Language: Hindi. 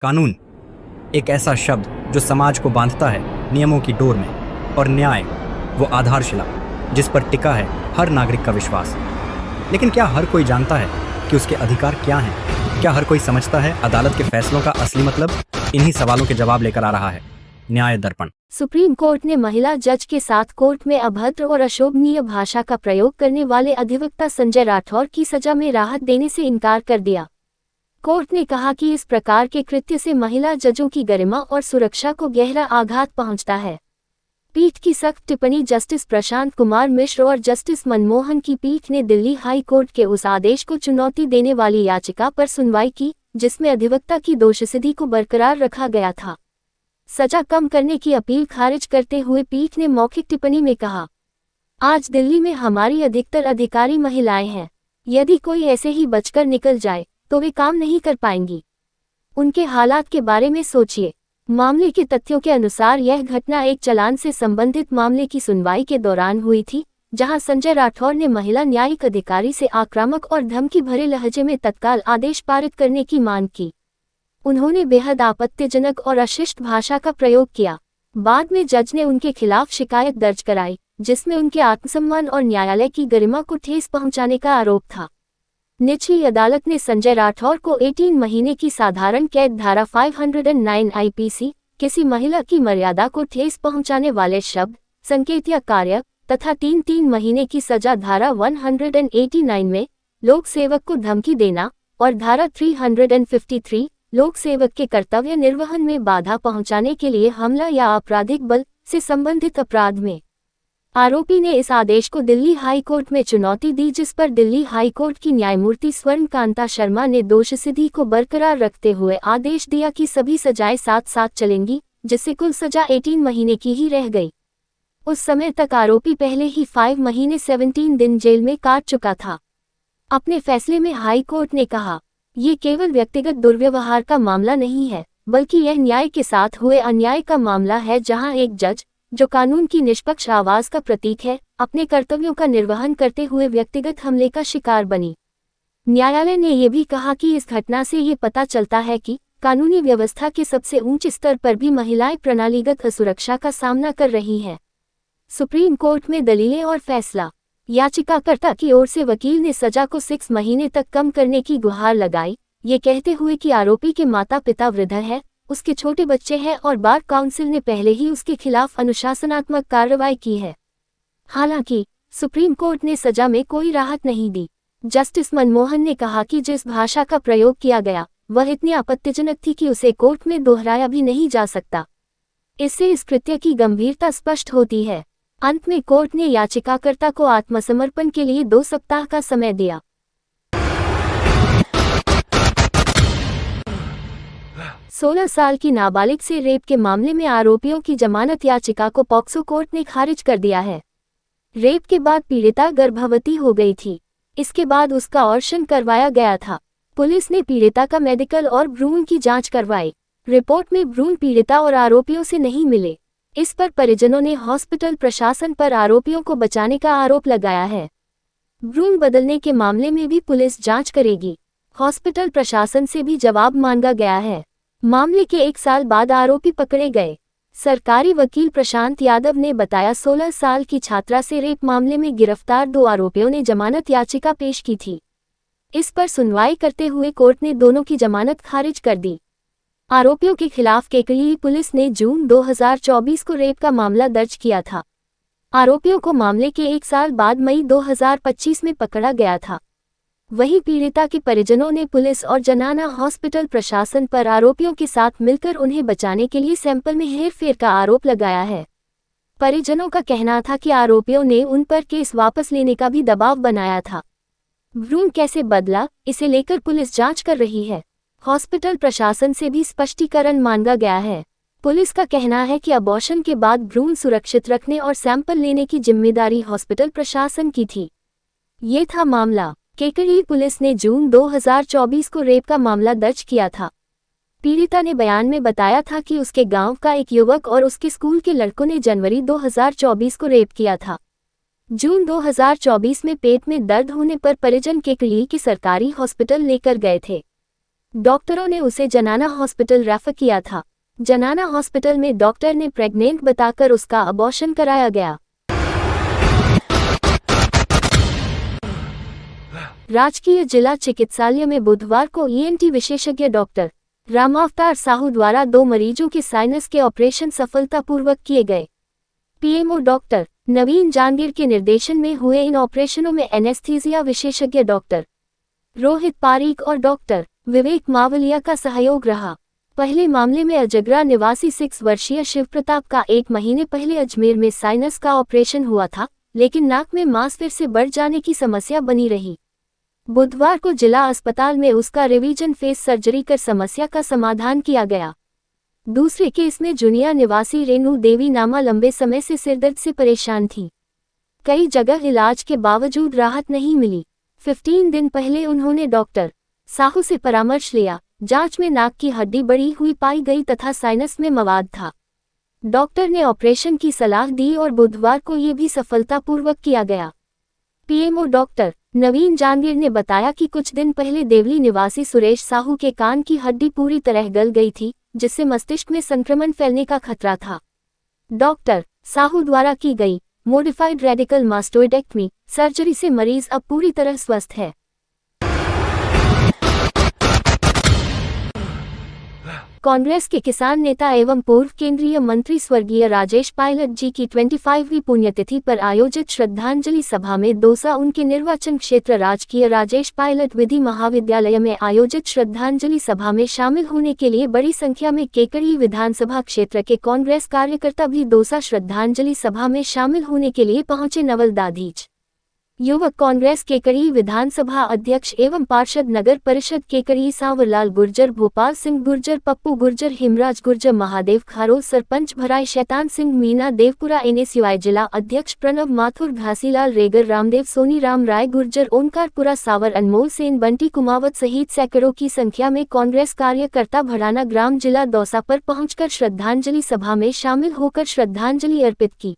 कानून एक ऐसा शब्द जो समाज को बांधता है नियमों की डोर में, और न्याय वो आधारशिला जिस पर टिका है हर नागरिक का विश्वास। लेकिन क्या हर कोई जानता है कि उसके अधिकार क्या हैं? क्या हर कोई समझता है अदालत के फैसलों का असली मतलब? इन्हीं सवालों के जवाब लेकर आ रहा है न्याय दर्पण। सुप्रीम कोर्ट ने महिला जज के साथ कोर्ट में अभद्र और अशोभनीय भाषा का प्रयोग करने वाले अधिवक्ता संजय राठौर की सजा में राहत देने से इनकार कर दिया। कोर्ट ने कहा कि इस प्रकार के कृत्य से महिला जजों की गरिमा और सुरक्षा को गहरा आघात पहुंचता है। पीठ की सख्त टिप्पणी जस्टिस प्रशांत कुमार मिश्र और जस्टिस मनमोहन की पीठ ने दिल्ली हाई कोर्ट के उस आदेश को चुनौती देने वाली याचिका पर सुनवाई की जिसमें अधिवक्ता की दोषसिद्धि को बरकरार रखा गया था। सजा कम करने की अपील खारिज करते हुए पीठ ने मौखिक टिप्पणी में कहा, आज दिल्ली में हमारी अधिकतर अधिकारी महिलाएं हैं। यदि कोई ऐसे ही बचकर निकल जाए तो वे काम नहीं कर पाएंगी। उनके हालात के बारे में सोचिए। मामले के तथ्यों के अनुसार यह घटना एक चालान से संबंधित मामले की सुनवाई के दौरान हुई थी, जहां संजय राठौर ने महिला न्यायिक अधिकारी से आक्रामक और धमकी भरे लहजे में तत्काल आदेश पारित करने की मांग की। उन्होंने बेहद आपत्तिजनक और अशिष्ट भाषा का प्रयोग किया। बाद में जज ने उनके खिलाफ शिकायत दर्ज कराई, जिसमें उनके आत्मसम्मान और न्यायालय की गरिमा को ठेस पहुंचाने का आरोप था। निचली अदालत ने संजय राठौर को 18 महीने की साधारण कैद धारा 509 आईपीसी, किसी महिला की मर्यादा को ठेस पहुंचाने वाले शब्द, संकेत या कार्य तथा 3 महीने की सजा धारा 189 में लोक सेवक को धमकी देना और धारा 353 लोक सेवक के कर्तव्य निर्वहन में बाधा पहुंचाने के लिए हमला या आपराधिक बल से संबंधित अपराध में। आरोपी ने इस आदेश को दिल्ली हाई कोर्ट में चुनौती दी, जिस पर दिल्ली हाई कोर्ट की न्यायमूर्ति स्वर्णकांता शर्मा ने दोषसिद्धि को बरकरार रखते हुए आदेश दिया कि सभी सजाएं साथ साथ चलेंगी, जिससे कुल सजा 18 महीने की ही रह गई। उस समय तक आरोपी पहले ही 5 महीने 17 दिन जेल में काट चुका था। अपने फैसले में हाई कोर्ट ने कहा, ये केवल व्यक्तिगत दुर्व्यवहार का मामला नहीं है, बल्कि यह न्याय के साथ हुए अन्याय का मामला है, जहां एक जज, जो कानून की निष्पक्ष आवाज का प्रतीक है, अपने कर्तव्यों का निर्वहन करते हुए व्यक्तिगत हमले का शिकार बनी। न्यायालय ने यह भी कहा कि इस घटना से ये पता चलता है कि कानूनी व्यवस्था के सबसे ऊंचे स्तर पर भी महिलाएं प्रणालीगत असुरक्षा का सामना कर रही हैं। सुप्रीम कोर्ट में दलीलें और फैसला। याचिकाकर्ता की ओर से वकील ने सजा को 6 महीने तक कम करने की गुहार लगाई, ये कहते हुए कि आरोपी के माता पिता वृद्ध हैं, उसके छोटे बच्चे हैं और बार काउंसिल ने पहले ही उसके खिलाफ अनुशासनात्मक कार्रवाई की है। हालांकि सुप्रीम कोर्ट ने सजा में कोई राहत नहीं दी। जस्टिस मनमोहन ने कहा कि जिस भाषा का प्रयोग किया गया वह इतनी आपत्तिजनक थी कि उसे कोर्ट में दोहराया भी नहीं जा सकता। इससे इस कृत्य की गंभीरता स्पष्ट होती है। अंत में कोर्ट ने याचिकाकर्ता को आत्मसमर्पण के लिए 2 सप्ताह का समय दिया। 16 साल की नाबालिग से रेप के मामले में आरोपियों की जमानत याचिका को पॉक्सो कोर्ट ने खारिज कर दिया है। रेप के बाद पीड़िता गर्भवती हो गई थी। इसके बाद उसका अबॉर्शन करवाया गया था। पुलिस ने पीड़िता का मेडिकल और भ्रूण की जांच करवाई। रिपोर्ट में भ्रूण पीड़िता और आरोपियों से नहीं मिले। इस पर परिजनों ने हॉस्पिटल प्रशासन पर आरोपियों को बचाने का आरोप लगाया है। भ्रूण बदलने के मामले में भी पुलिस जांच करेगी। हॉस्पिटल प्रशासन से भी जवाब मांगा गया है। मामले के 1 साल बाद आरोपी पकड़े गए। सरकारी वकील प्रशांत यादव ने बताया, 16 साल की छात्रा से रेप मामले में गिरफ्तार 2 आरोपियों ने जमानत याचिका पेश की थी। इस पर सुनवाई करते हुए कोर्ट ने दोनों की जमानत खारिज कर दी। आरोपियों के खिलाफ केकली पुलिस ने जून 2024 को रेप का मामला दर्ज किया था। आरोपियों को मामले के 1 साल बाद मई 2025 में पकड़ा गया था। वहीं पीड़िता के परिजनों ने पुलिस और जनाना हॉस्पिटल प्रशासन पर आरोपियों के साथ मिलकर उन्हें बचाने के लिए सैंपल में हेरफेर का आरोप लगाया है। परिजनों का कहना था कि आरोपियों ने उन पर केस वापस लेने का भी दबाव बनाया था। भ्रूण कैसे बदला, इसे लेकर पुलिस जांच कर रही है। हॉस्पिटल प्रशासन से भी स्पष्टीकरण मांगा गया है। पुलिस का कहना है कि अबॉर्शन के बाद भ्रूण सुरक्षित रखने और सैंपल लेने की जिम्मेदारी हॉस्पिटल प्रशासन की थी। ये था मामला। केकड़ी पुलिस ने जून 2024 को रेप का मामला दर्ज किया था। पीड़िता ने बयान में बताया था कि उसके गांव का एक युवक और उसके स्कूल के लड़कों ने जनवरी 2024 को रेप किया था। जून 2024 में पेट में दर्द होने पर परिजन केकड़ी के सरकारी हॉस्पिटल लेकर गए थे। डॉक्टरों ने उसे जनाना हॉस्पिटल रेफर किया था। जनाना हॉस्पिटल में डॉक्टर ने प्रेग्नेंट बताकर उसका अबॉर्शन कराया गया। राजकीय जिला चिकित्सालय में बुधवार को ईएनटी विशेषज्ञ डॉक्टर रामावतार साहू द्वारा 2 मरीजों के साइनस के ऑपरेशन सफलतापूर्वक किए गए। पीएमओ डॉक्टर नवीन जांगीर के निर्देशन में हुए इन ऑपरेशनों में एनेस्थीसिया विशेषज्ञ डॉक्टर रोहित पारीक और डॉक्टर विवेक मावलिया का सहयोग रहा। पहले मामले में अजगरा निवासी 6 वर्षीय शिव प्रताप का 1 महीने पहले अजमेर में साइनस का ऑपरेशन हुआ था, लेकिन नाक में मांस फिर से बढ़ जाने की समस्या बनी रही। बुधवार को जिला अस्पताल में उसका रिवीजन फेस सर्जरी कर समस्या का समाधान किया गया। दूसरे केस में जुनिया निवासी रेणु देवी नामा लंबे समय से सिरदर्द से परेशान थी। कई जगह इलाज के बावजूद राहत नहीं मिली। 15 दिन पहले उन्होंने डॉक्टर साहू से परामर्श लिया। जांच में नाक की हड्डी बढ़ी हुई पाई गई तथा साइनस में मवाद था। डॉक्टर ने ऑपरेशन की सलाह दी और बुधवार को ये भी सफलतापूर्वक किया गया। पीएमओ डॉक्टर नवीन जांगीर ने बताया कि कुछ दिन पहले देवली निवासी सुरेश साहू के कान की हड्डी पूरी तरह गल गई थी, जिससे मस्तिष्क में संक्रमण फैलने का खतरा था। डॉक्टर साहू द्वारा की गई मॉडिफाइड रेडिकल मास्टोइडेक्टमी सर्जरी से मरीज अब पूरी तरह स्वस्थ है। कांग्रेस के किसान नेता एवं पूर्व केंद्रीय मंत्री स्वर्गीय राजेश पायलट जी की 25वीं पुण्यतिथि पर आयोजित श्रद्धांजलि सभा में दौसा उनके निर्वाचन क्षेत्र राजकीय राजेश पायलट विधि महाविद्यालय में आयोजित श्रद्धांजलि सभा में शामिल होने के लिए बड़ी संख्या में केकड़ी विधानसभा क्षेत्र के कांग्रेस कार्यकर्ता भी दौसा श्रद्धांजलि सभा में शामिल होने के लिए पहुंचे। नवल दाधीच युवक कांग्रेस केकड़ी विधानसभा अध्यक्ष एवं पार्षद नगर परिषद केकड़ी सांवरलाल गुर्जर, भोपाल सिंह गुर्जर, पप्पू गुर्जर, हिमराज गुर्जर, महादेव खारोल, सरपंच भराई शैतान सिंह मीना, देवपुरा एनएसयूआई जिला अध्यक्ष प्रणव माथुर, घासीलाल रेगर, रामदेव सोनी, राम राय गुर्जर, ओंकारपुरा सावर, अनमोल सेन, बंटी कुमावत सहित सैकड़ों की संख्या में कांग्रेस कार्यकर्ता भड़ाना ग्राम जिला दौसा पर पहुंचकर श्रद्धांजलि सभा में शामिल होकर श्रद्धांजलि अर्पित की।